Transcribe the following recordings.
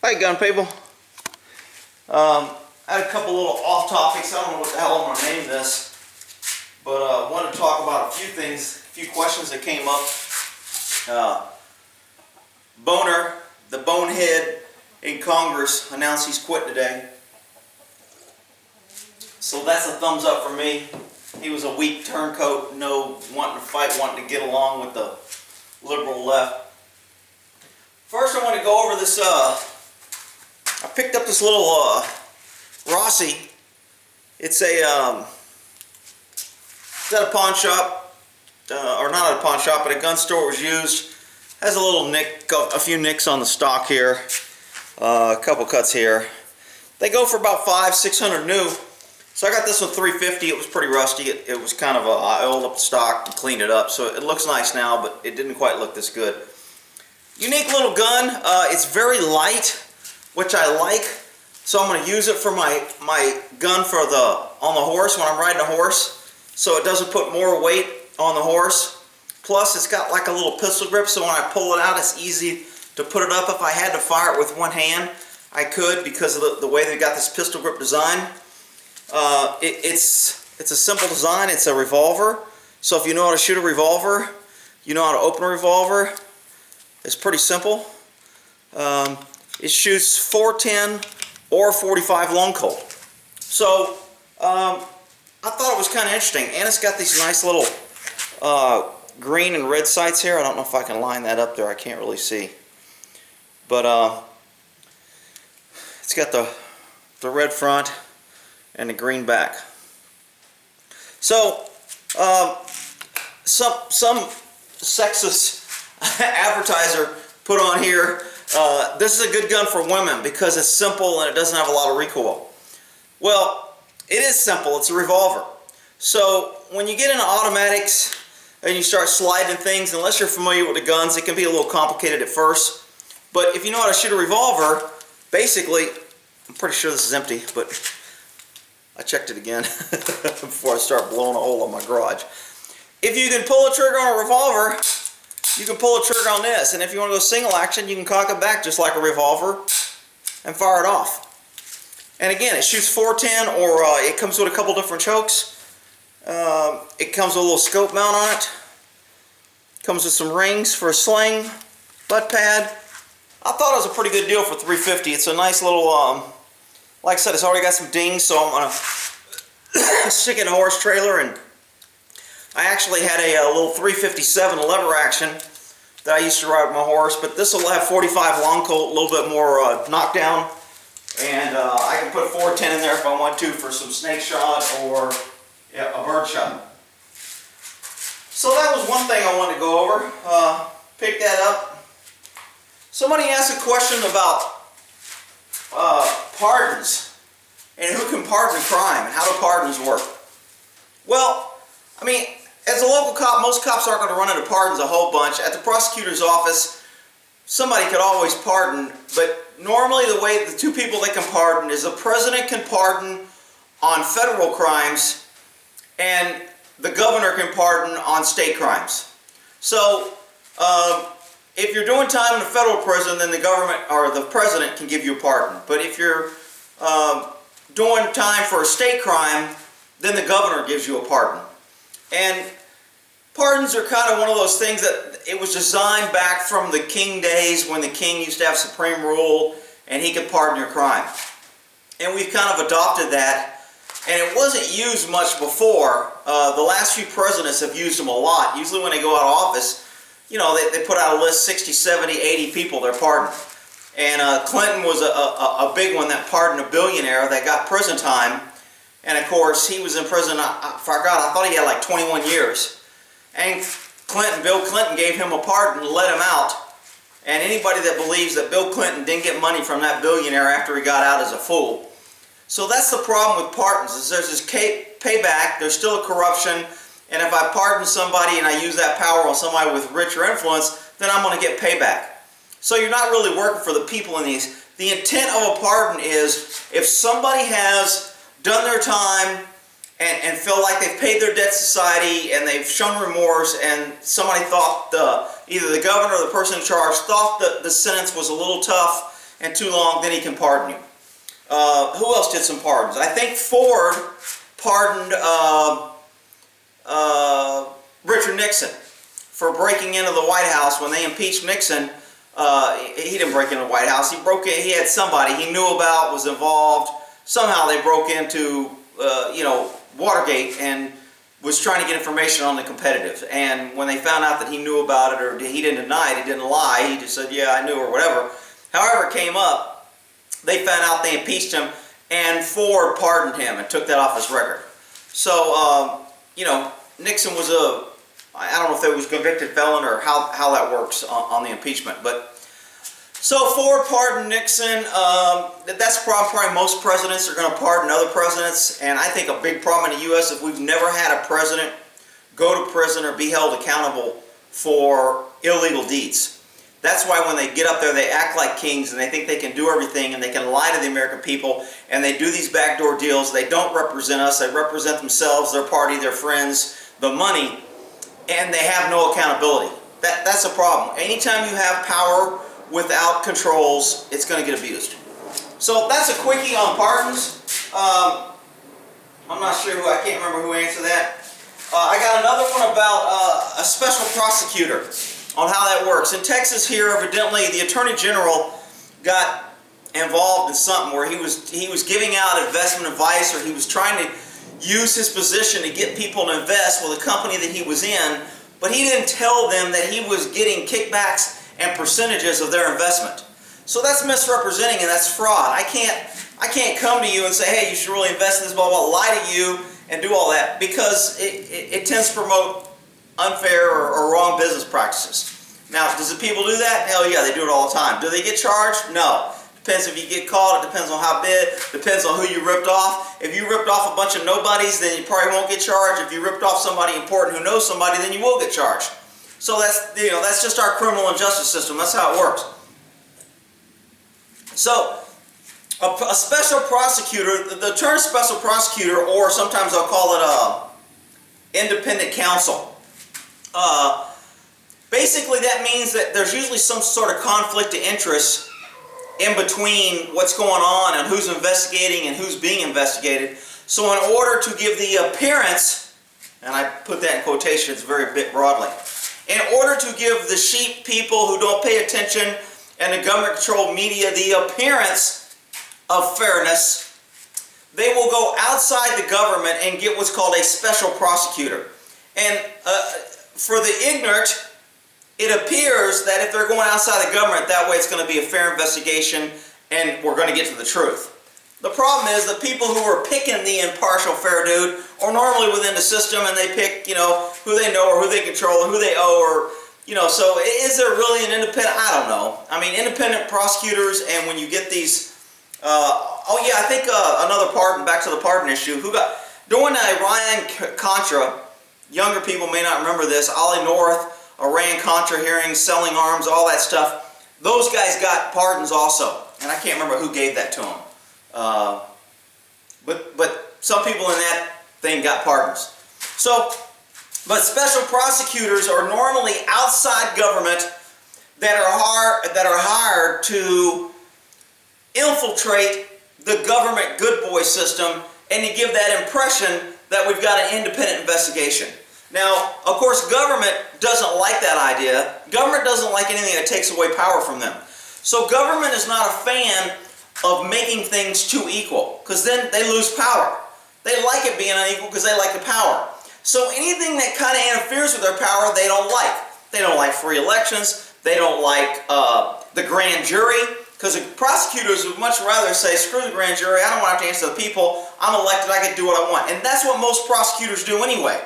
Hey gun people. I had a couple little off topics. I don't know what the hell I'm going to name this, but I wanted to talk about a few things, a few questions that came up. Boner, the bonehead in Congress, announced he's quit today. So that's a thumbs up for me. He was a weak turncoat, no wanting to fight, wanting to get along with the liberal left. First I want to go over this, I picked up this little Rossi. It's a it's at a pawn shop, or not at a pawn shop, but a gun store. It was used. Has a little nick, a few nicks on the stock here, a couple cuts here. They go for about $500-600 new. So I got this one $350. It was pretty rusty. It was kind of I oiled up the stock and cleaned it up, so it looks nice now, but it didn't quite look this good. Unique little gun. It's very light, which I like. So I'm going to use it for my gun for on the horse when I'm riding a horse, so it doesn't put more weight on the horse. Plus it's got like a little pistol grip, so when I pull it out it's easy to put it up. If I had to fire it with one hand, I could, because of the way they got this pistol grip design. It's a simple design. It's a revolver, so if you know how to shoot a revolver, you know how to open a revolver. It's pretty simple. It shoots 410 or 45 long Colt. So I thought it was kind of interesting, and it's got these nice little green and red sights here. I don't know if I can line that up there. I can't really see, but it's got the red front and the green back. So some sexist advertiser put on here, this is a good gun for women because it's simple and it doesn't have a lot of recoil. Well, it is simple. It's a revolver. So when you get into automatics and you start sliding things, unless you're familiar with the guns, it can be a little complicated at first. But if you know how to shoot a revolver, basically, I'm pretty sure this is empty, but I checked it again before I start blowing a hole in my garage. If you can pull a trigger on a revolver, you can pull a trigger on this. And if you want to go single action, you can cock it back just like a revolver and fire it off. And again, it shoots 410, or it comes with a couple different chokes. It comes with a little scope mount on it. Comes with some rings for a sling, butt pad. I thought it was a pretty good deal for $350. It's a nice little, like I said, it's already got some dings, so I'm going to stick it in a horse trailer. And I actually had a little 357 lever action that I used to ride with my horse, but this will have 45 long Colt, a little bit more knockdown, and I can put 410 in there if I want to for some snake shot or a bird shot. So that was one thing I wanted to go over. Pick that up. Somebody asked a question about pardons and who can pardon a crime and how do pardons work. Well, I mean, as a local cop, most cops aren't going to run into pardons a whole bunch. At the prosecutor's office, somebody could always pardon, but normally the way the two people that can pardon is the president can pardon on federal crimes and the governor can pardon on state crimes. So if you're doing time in a federal prison, then the government or the president can give you a pardon. But if you're doing time for a state crime, then the governor gives you a pardon. And pardons are kind of one of those things that it was designed back from the king days when the king used to have supreme rule and he could pardon your crime. And we've kind of adopted that, and it wasn't used much before. The last few presidents have used them a lot. Usually when they go out of office, you know, they put out a list, 60, 70, 80 people they're pardoning. And Clinton was a big one that pardoned a billionaire that got prison time. And of course, he was in prison, I thought he had like 21 years. And Bill Clinton gave him a pardon and let him out. And anybody that believes that Bill Clinton didn't get money from that billionaire after he got out is a fool. So that's the problem with pardons, is there's this payback, there's still a corruption, and if I pardon somebody and I use that power on somebody with richer influence, then I'm going to get payback. So you're not really working for the people in these. The intent of a pardon is if somebody has done their time and feel like they've paid their debt to society and they've shown remorse, and somebody thought either the governor or the person in charge thought that the sentence was a little tough and too long, then he can pardon you. Who else did some pardons? I think Ford pardoned Richard Nixon for breaking into the White House when they impeached Nixon. He didn't break into the White House. He broke in. He had somebody he knew about was involved. Somehow they broke into, Watergate and was trying to get information on the competitive. And when they found out that he knew about it, or he didn't deny it, he didn't lie, he just said, yeah, I knew, or whatever. However it came up, they found out, they impeached him, and Ford pardoned him and took that off his record. So, Nixon was I don't know if there was a convicted felon or how that works on the impeachment, but so Ford pardoned Nixon. That's a problem. Probably most presidents are going to pardon other presidents, and I think a big problem in the U.S. if we've never had a president go to prison or be held accountable for illegal deeds. That's why when they get up there, they act like kings and they think they can do everything and they can lie to the American people, and they do these backdoor deals. They don't represent us. They represent themselves, their party, their friends, the money, and they have no accountability. That's a problem. Anytime you have power without controls, it's going to get abused. So that's a quickie on pardons. I'm not sure I can't remember who answered that. I got another one about a special prosecutor on how that works. In Texas here, evidently, the Attorney General got involved in something where he was giving out investment advice, or he was trying to use his position to get people to invest with a company that he was in, but he didn't tell them that he was getting kickbacks and percentages of their investment. So that's misrepresenting, and that's fraud. I can't come to you and say, hey, you should really invest in this, blah, blah, lie to you and do all that, because it tends to promote unfair or wrong business practices. Now, does the people do that? Hell yeah, they do it all the time. Do they get charged? No. Depends if you get caught, it depends on how big, depends on who you ripped off. If you ripped off a bunch of nobodies, then you probably won't get charged. If you ripped off somebody important who knows somebody, then you will get charged. So that's just our criminal and justice system. That's how it works. So a special prosecutor, the term special prosecutor, or sometimes I'll call it independent counsel. Basically that means that there's usually some sort of conflict of interest in between what's going on and who's investigating and who's being investigated. So in order to give the appearance, and I put that in quotations very bit broadly, in order to give the sheep people who don't pay attention and the government-controlled media the appearance of fairness, they will go outside the government and get what's called a special prosecutor. And for the ignorant, it appears that if they're going outside the government, that way it's going to be a fair investigation and we're going to get to the truth. The problem is the people who are picking the impartial fair dude are normally within the system, and they pick, who they know or who they control or who they owe, or, so is there really an independent? I don't know. I mean, independent prosecutors, and when you get these, I think another pardon, back to the pardon issue, during the Iran-Contra, younger people may not remember this, Ollie North, Iran-Contra hearings, selling arms, all that stuff, those guys got pardons also, and I can't remember who gave that to them. But some people in that thing got pardons. But special prosecutors are normally outside government that are hired to infiltrate the government good boy system and to give that impression that we've got an independent investigation. Now, of course, government doesn't like that idea. Government doesn't like anything that takes away power from them. So government is not a fan of making things too equal, because then they lose power. They like it being unequal because they like the power. So anything that kind of interferes with their power, they don't like. They don't like free elections. They don't like the grand jury, because the prosecutors would much rather say, screw the grand jury, I don't want to have to answer to the people, I'm elected, I can do what I want. And that's what most prosecutors do anyway.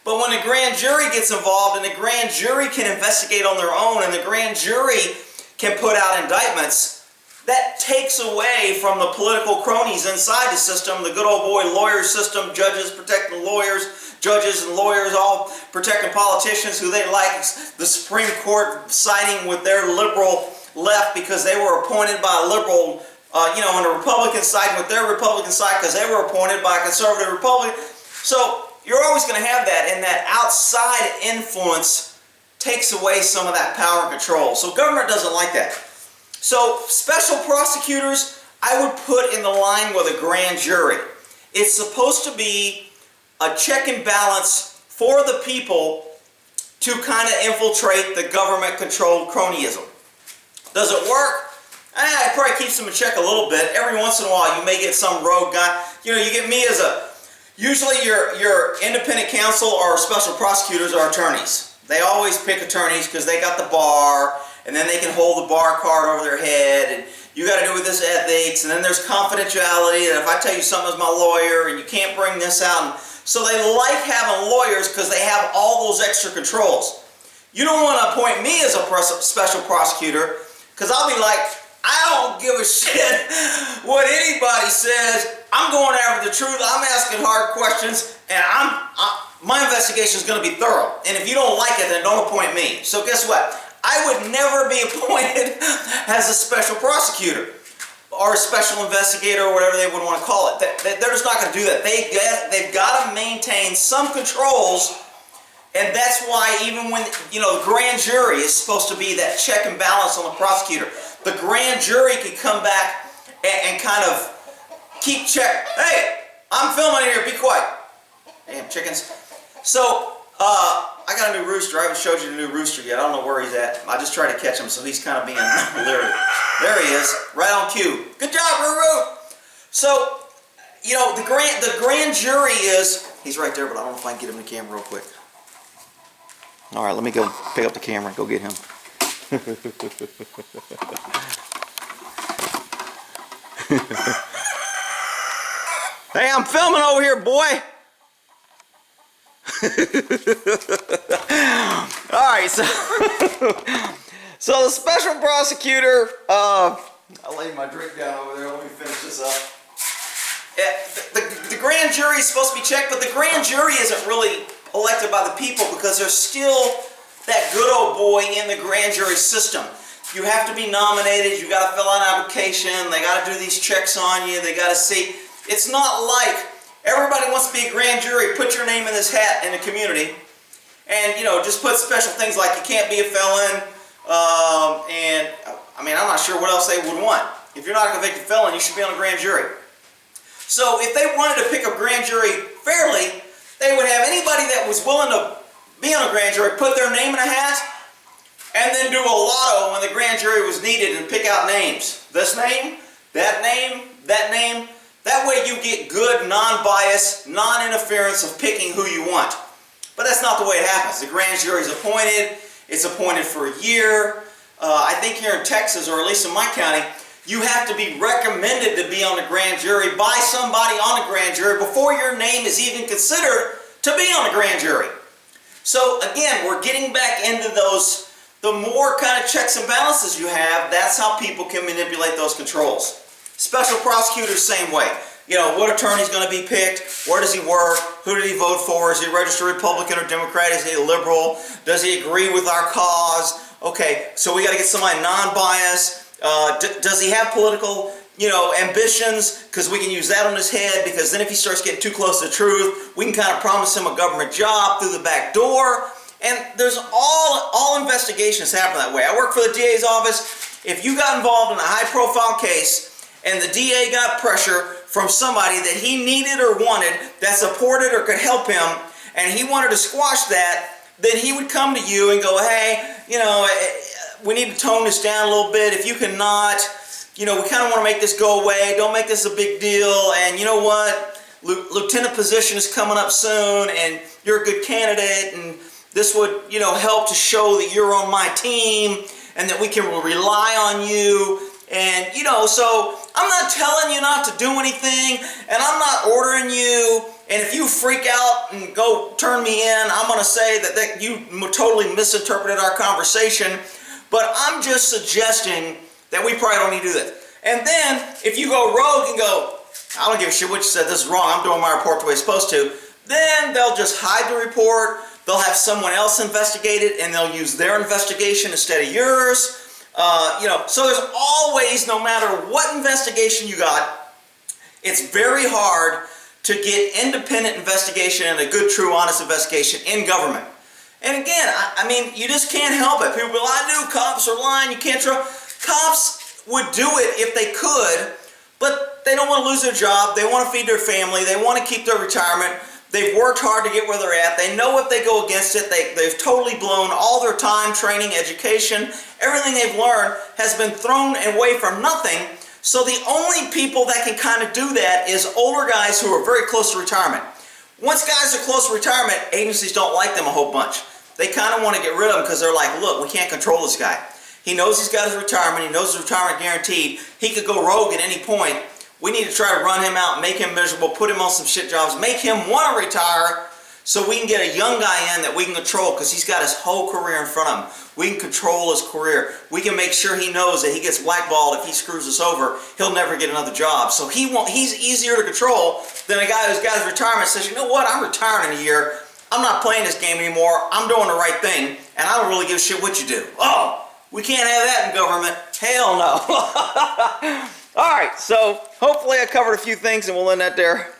But when the grand jury gets involved, and the grand jury can investigate on their own, and the grand jury can put out indictments, that takes away from the political cronies inside the system, the good old boy lawyer system, judges protecting lawyers, judges and lawyers all protecting politicians who they like, the Supreme Court siding with their liberal left because they were appointed by a liberal, on the Republican side with their Republican side because they were appointed by a conservative Republican. So you're always going to have that, and that outside influence takes away some of that power and control. So government doesn't like that. So special prosecutors, I would put in the line with a grand jury. It's supposed to be a check and balance for the people to kind of infiltrate the government-controlled cronyism. Does it work? It probably keeps them in check a little bit. Every once in a while you may get some rogue guy. You know, you get me as a... Usually your independent counsel or special prosecutors are attorneys. They always pick attorneys because they got the bar, and then they can hold the bar card over their head, and you got to do with this ethics, and then there's confidentiality, and if I tell you something as my lawyer, and you can't bring this out. So they like having lawyers because they have all those extra controls. You don't want to appoint me as a special prosecutor because I'll be like, I don't give a shit what anybody says. I'm going after the truth. I'm asking hard questions, and my investigation is going to be thorough. And if you don't like it, then don't appoint me. So guess what? I would never be appointed as a special prosecutor or a special investigator or whatever they would want to call it. They're just not going to do that. They've got to maintain some controls, and that's why even when, you know, the grand jury is supposed to be that check and balance on the prosecutor. The grand jury could come back and kind of keep check. Hey, I'm filming here. Be quiet. Damn chickens. So, I got a new rooster. I haven't showed you the new rooster yet. I don't know where he's at. I just tried to catch him, so he's kind of being leery. There he is, right on cue. Good job, Ruru. So, you know, the grand jury is, he's right there, but I don't know if I can get him in the camera real quick. All right, let me go pick up the camera and go get him. Hey, I'm filming over here, boy. Alright, so the special prosecutor, I'll lay my drink down over there, let me finish this up. The grand jury is supposed to be checked, but the grand jury isn't really elected by the people because there's still that good old boy in the grand jury system. You have to be nominated, you got to fill out an application, they got to do these checks on you, they got to see. It's not like everybody wants to be a grand jury, put your name in this hat in the community, and, you know, just put special things like you can't be a felon, and, I mean, I'm not sure what else they would want. If you're not a convicted felon, you should be on a grand jury. So if they wanted to pick a grand jury fairly, they would have anybody that was willing to be on a grand jury put their name in a hat, and then do a lotto when the grand jury was needed and pick out names. This name, that name, that name. That way you get good, non-bias, non-interference of picking who you want. But that's not the way it happens. The grand jury is appointed. It's appointed for a year. I think here in Texas, or at least in my county, you have to be recommended to be on the grand jury by somebody on the grand jury before your name is even considered to be on the grand jury. So again, we're getting back into those, the more kind of checks and balances you have, that's how people can manipulate those controls. Special prosecutors, same way. You know, what attorney's going to be picked? Where does he work? Who did he vote for? Is he a registered Republican or Democrat? Is he a liberal? Does he agree with our cause? Okay, so we got to get somebody non-biased. Does he have political, you know, ambitions? Because we can use that on his head, because then if he starts getting too close to the truth, we can kind of promise him a government job through the back door. And there's all investigations happen that way. I work for the DA's office. If you got involved in a high-profile case, and the DA got pressure from somebody that he needed or wanted, that supported or could help him, and he wanted to squash that, then he would come to you and go, hey, you know, we need to tone this down a little bit. If you cannot, you know, we kind of want to make this go away. Don't make this a big deal. And you know what? Lieutenant position is coming up soon, and you're a good candidate, and this would, you know, help to show that you're on my team and that we can rely on you. And, you know, so I'm not telling you not to do anything, and I'm not ordering you, and if you freak out and go turn me in, I'm going to say that you totally misinterpreted our conversation, but I'm just suggesting that we probably don't need to do this. And then, if you go rogue and go, I don't give a shit what you said, this is wrong, I'm doing my report the way it's supposed to, then they'll just hide the report, they'll have someone else investigate it, and they'll use their investigation instead of yours. You know, so there's always, no matter what investigation you got, it's very hard to get independent investigation and a good, true, honest investigation in government. And again, I mean, you just can't help it. People go, I knew cops are lying, you can't trust. Cops, would do it if they could, but they don't want to lose their job. They want to feed their family. They want to keep their retirement. They've worked hard to get where they're at. They know if they go against it, they've totally blown all their time, training, education. Everything they've learned has been thrown away for nothing. So the only people that can kind of do that is older guys who are very close to retirement. Once guys are close to retirement, agencies don't like them a whole bunch. They kind of want to get rid of them because they're like, look, we can't control this guy. He knows he's got his retirement. He knows his retirement guaranteed. He could go rogue at any point. We need to try to run him out, make him miserable, put him on some shit jobs, make him want to retire so we can get a young guy in that we can control because he's got his whole career in front of him. We can control his career. We can make sure he knows that he gets blackballed if he screws us over. He'll never get another job. So he's easier to control than a guy who's got his retirement says, you know what, I'm retiring in a year. I'm not playing this game anymore. I'm doing the right thing, and I don't really give a shit what you do. Oh, we can't have that in government. Hell no. All right, so hopefully I covered a few things, and we'll end that there.